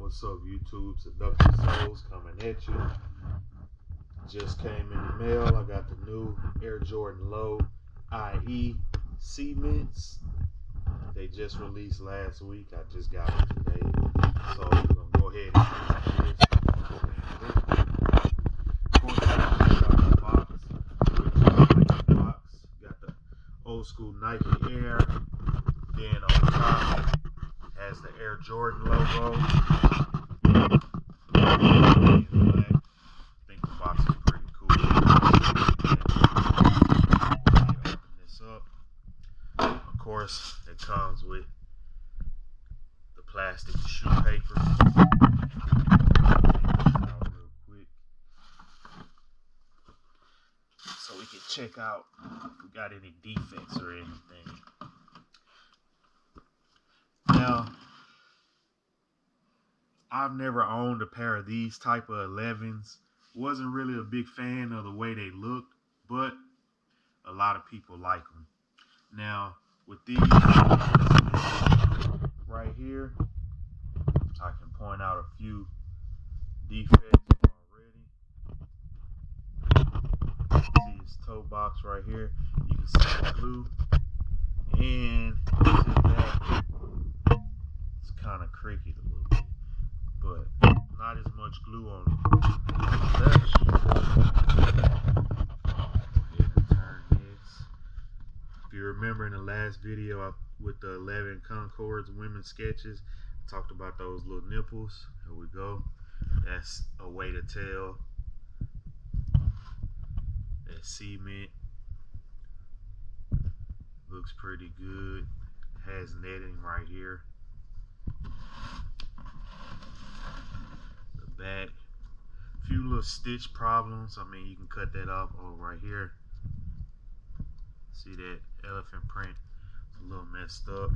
What's up, YouTube? Seductive Souls coming at you. Just came in the mail. I got the new Air Jordan Low IE Cements. They just released last week. I just got them today. So we're going to go ahead and do this. Of course, I got the box. Got the old school Nike Air. Then on top has the Air Jordan logo. I think the box is pretty cool. Open this up. Of course, it comes with the plastic shoe paper. Out real quick, so we can check out if we got any defects or anything. Now, I've never owned a pair of these type of 11s. Wasn't really a big fan of the way they looked, but a lot of people like them. Now, with these right here, I can point out a few defects already. See this toe box right here. You can see the glue, and it's kind of cricket a little bit, but not as much glue on it. If you remember in the last video with the 11 Concords women's sketches, I talked about those little nipples. Here we go. That's a way to tell that cement looks pretty good. Has netting right here. The back, a few little stitch problems. I mean, you can cut that off. Oh, right here. See that elephant print? It's a little messed up.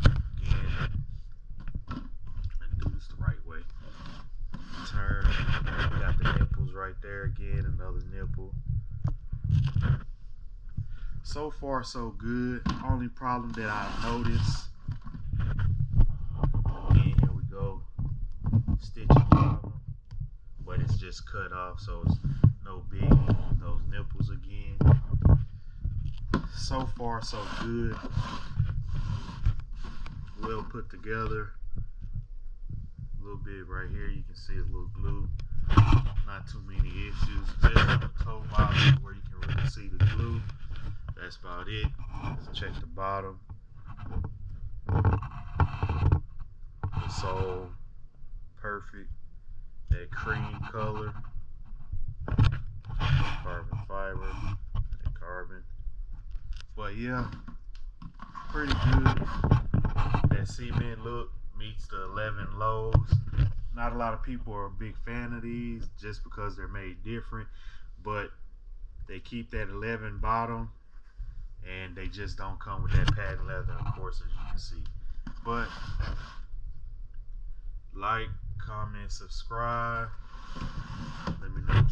Again, and do this the right way. Turn. You got the nipples right there again. Another nipple. So far, so good. Only problem that I noticed. Again, here we go. Stitching problem, but it's just cut off, so it's no biggie. Those nipples again. So far, so good. Well put together. A little bit right here, you can see a little glue. Not too many issues. Just on the toe box where you can really see the glue. That's about it. Let's check the bottom. The sole, perfect. That cream color. Carbon fiber. That carbon. But yeah, pretty good. That cement look meets the 11 lows. Not a lot of people are a big fan of these just because they're made different, but they keep that 11 bottom and they just don't come with that patent leather, of course, as you can see. But like, comment, subscribe. Let me know